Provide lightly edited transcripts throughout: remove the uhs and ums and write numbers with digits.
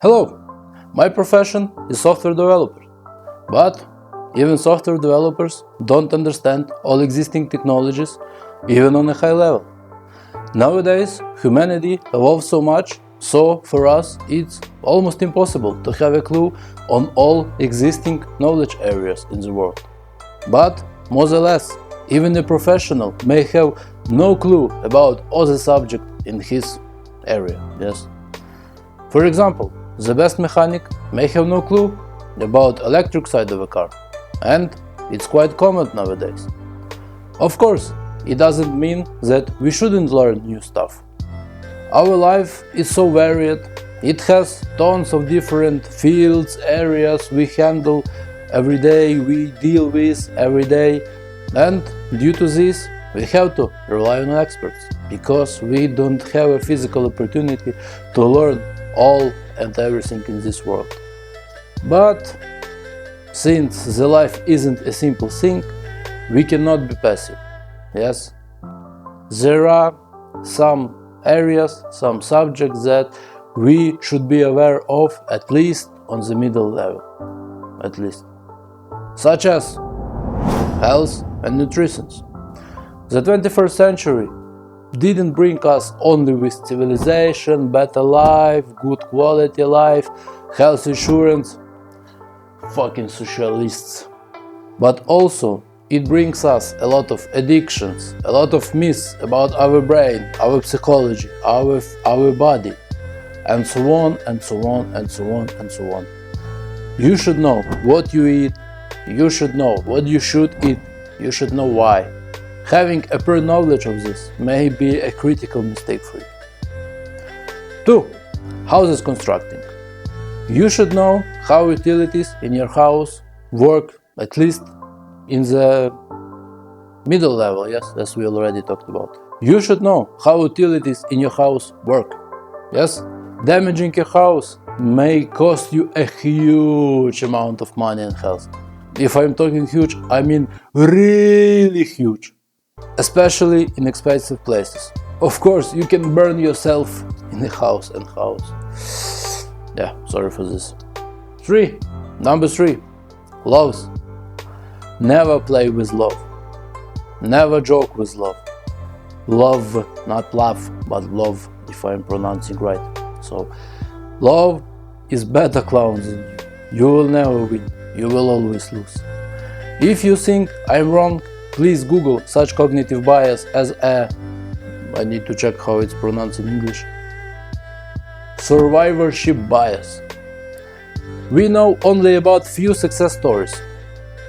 Hello, my profession is software developer, but even software developers don't understand all existing technologies, even on a high level. Nowadays, humanity evolves so much, so for us it's almost impossible to have a clue on all existing knowledge areas in the world. But, more or less, even a professional may have no clue about other subject in his area, yes? For example, the best mechanic may have no clue about electric side of a car, and it's quite common nowadays. Of course, it doesn't mean that we shouldn't learn new stuff. Our life is so varied, it has tons of different fields, areas we handle every day, we deal with every day, and due to this, we have to rely on experts, because we don't have a physical opportunity to learn all and everything in this world. But since the life isn't a simple thing, we cannot be passive. Yes, there are some areas, some subjects that we should be aware of, at least on the middle level, at least, such as health and nutrition. The 21st century didn't bring us only with civilization, better life, good quality life, health insurance, fucking socialists. But also it brings us a lot of addictions, a lot of myths about our brain, our psychology, our body, and so on and so on and so on and so on. You should know what you eat, you should know what you should eat, you should know why. Having a prior knowledge of this may be a critical mistake for you. 2. Houses constructing. You should know how utilities in your house work, at least in the middle level, yes, as we already talked about. You should know how utilities in your house work, yes. Damaging your house may cost you a huge amount of money and health. If I'm talking huge, I mean really huge. Especially in expensive places. Of course, you can burn yourself in the house. Yeah, sorry for this. Number 3. Loves. Never play with love. Never joke with love. Love, not laugh, but love, if I'm pronouncing right. So, love is better clown than you. You will never win. You will always lose. If you think I'm wrong, please Google such cognitive bias as I need to check how it's pronounced in English, survivorship bias. We know only about few success stories,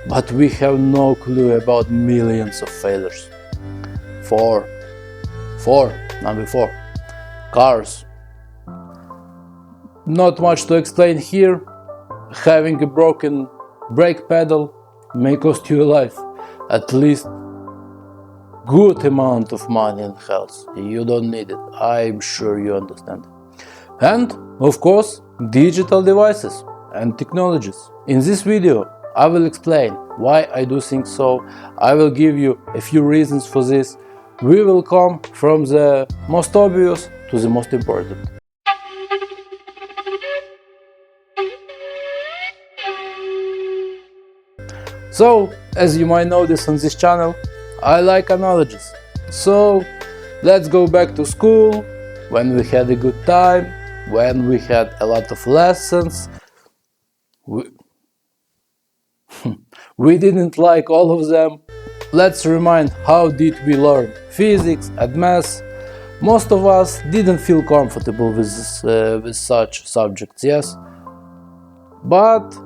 but we have no clue about millions of failures. Number 4. Cars. Not much to explain here. Having a broken brake pedal may cost you a life. At least good amount of money and health. You don't need it. I'm sure you understand. And, of course, digital devices and technologies. In this video, I will explain why I do think so. I will give you a few reasons for this. We will come from the most obvious to the most important. So, as you might notice on this channel, I like analogies. So, let's go back to school, when we had a good time, when we had a lot of lessons. We didn't like all of them. Let's remind how did we learn physics and math. Most of us didn't feel comfortable with such subjects, yes? But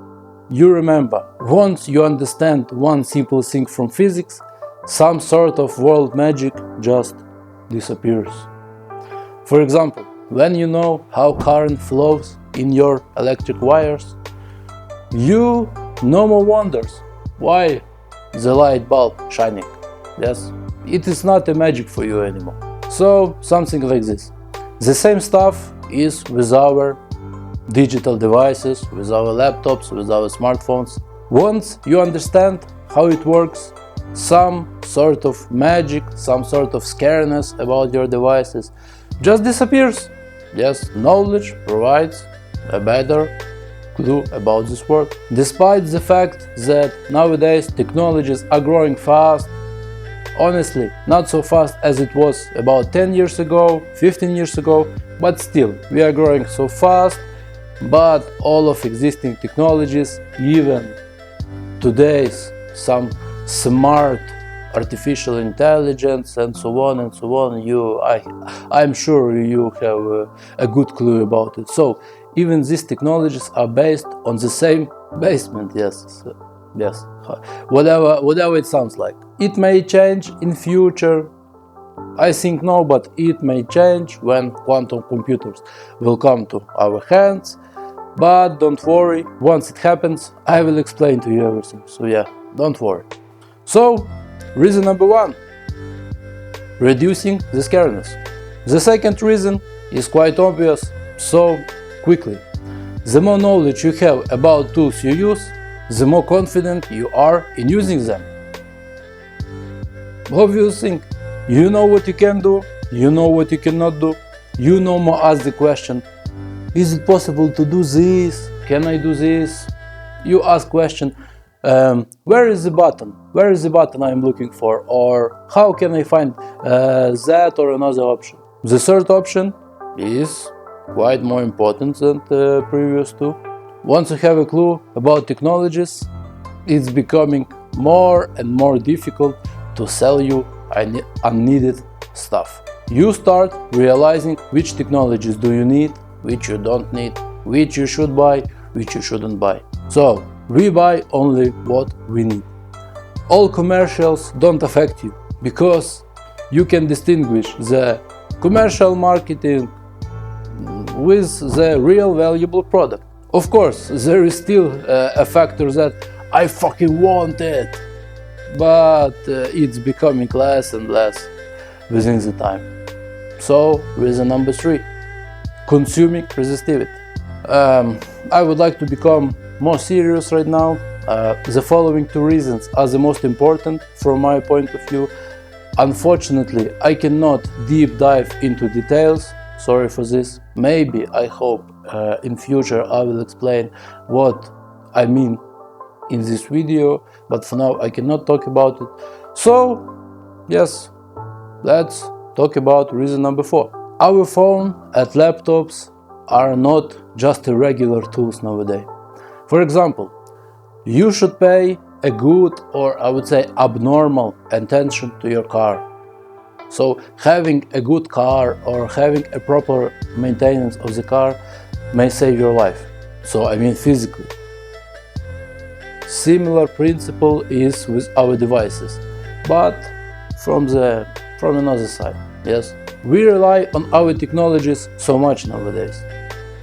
you remember, once you understand one simple thing from physics, some sort of world magic just disappears. For example, when you know how current flows in your electric wires, you no more wonders why the light bulb shining. Yes, it is not a magic for you anymore. So, something like this. The same stuff is with our digital devices, with our laptops, with our smartphones. Once you understand how it works, some sort of magic, some sort of scareness about your devices just disappears. Yes, knowledge provides a better clue about this work. Despite the fact that nowadays technologies are growing fast, honestly, not so fast as it was about 10 years ago, 15 years ago, but still, we are growing so fast, but all of existing technologies, even today's some smart artificial intelligence and so on, I'm sure you have a good clue about it. So even these technologies are based on the same basement, yes, whatever it sounds like. It may change in future, I think no, but it may change when quantum computers will come to our hands. But don't worry, once it happens, I will explain to you everything. So yeah, don't worry. So, reason number 1, reducing the scareness. The second reason is quite obvious, so quickly. The more knowledge you have about tools you use, the more confident you are in using them. Obvious thing, you know what you can do, you know what you cannot do, you no more ask the question, is it possible to do this? Can I do this? You ask question, where is the button? Where is the button I'm looking for? Or how can I find that or another option? The third option is quite more important than the previous two. Once you have a clue about technologies, it's becoming more and more difficult to sell you unneeded stuff. You start realizing which technologies do you need, which you don't need, which you should buy, which you shouldn't buy. So, we buy only what we need. All commercials don't affect you, because you can distinguish the commercial marketing with the real valuable product. Of course, there is still a factor that I fucking want it, but it's becoming less and less within the time. So, reason number 3. Consuming resistivity. I would like to become more serious right now. The following 2 reasons are the most important from my point of view. Unfortunately, I cannot deep dive into details. Sorry for this. Maybe, I hope, in future I will explain what I mean in this video, but for now I cannot talk about it. So, yes, let's talk about reason number 4. Our phone and laptops are not just regular tools nowadays. For example, you should pay a good, or I would say abnormal, attention to your car. So having a good car or having a proper maintenance of the car may save your life. So I mean physically. Similar principle is with our devices, but from another side. Yes, we rely on our technologies so much nowadays.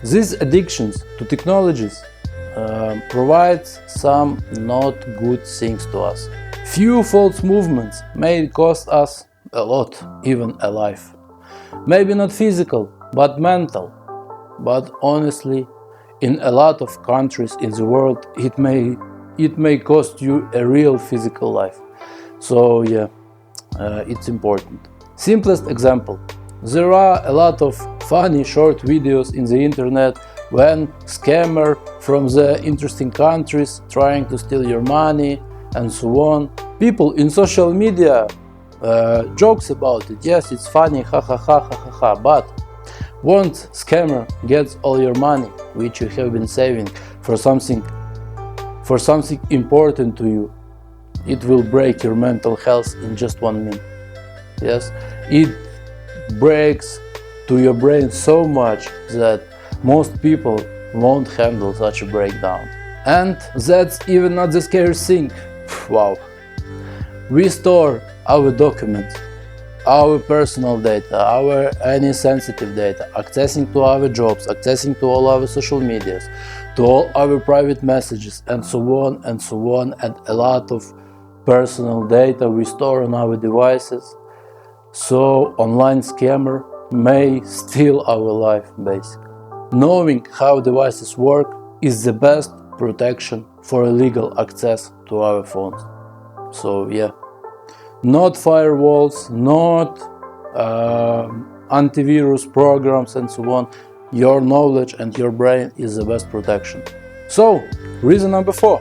These addictions to technologies provides some not good things to us. Few false movements may cost us a lot, even a life. Maybe not physical, but mental. But honestly, in a lot of countries in the world, it may cost you a real physical life. So yeah, it's important. Simplest example. There are a lot of funny short videos in the internet when scammers from the interesting countries trying to steal your money and so on. People in social media jokes about it. Yes, it's funny, ha ha ha ha ha ha. But once scammer gets all your money, which you have been saving for something important to you, it will break your mental health in just 1 minute. Yes, it breaks to your brain so much that most people won't handle such a breakdown. And that's even not the scary thing. Wow. We store our documents, our personal data, our any sensitive data, accessing to our jobs, accessing to all our social medias, to all our private messages, and so on and so on, and a lot of personal data we store on our devices. So online scammer may steal our life, basically. Knowing how devices work is the best protection for illegal access to our phones. So yeah, not firewalls, not antivirus programs and so on. your knowledge and your brain is the best protection. So, reason number 4.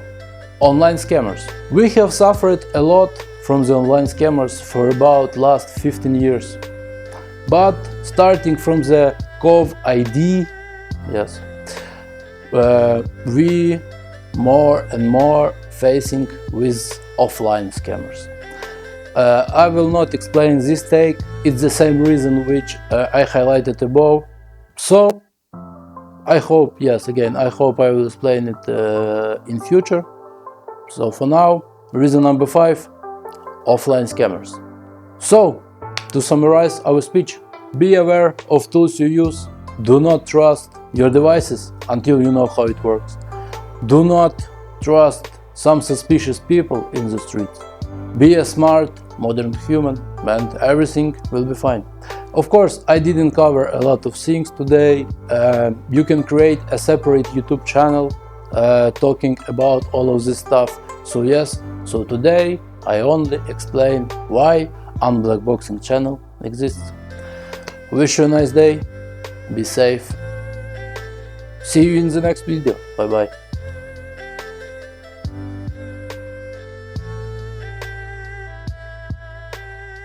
Online scammers. We have suffered a lot from the online scammers for about last 15 years. But starting from the COVID ID, yes, we more and more facing with offline scammers. I will not explain this take, it's the same reason which I highlighted above. So I hope, yes, again, I hope I will explain it in future. So for now, reason number 5, offline scammers. So, to summarize our speech, be aware of tools you use. Do not trust your devices until you know how it works. Do not trust some suspicious people in the streets. Be a smart, modern human and everything will be fine. Of course, I didn't cover a lot of things today. You can create a separate YouTube channel talking about all of this stuff. So yes, so today I only explain why UnBlackBoxing channel exists. Wish you a nice day, be safe. See you in the next video. Bye bye.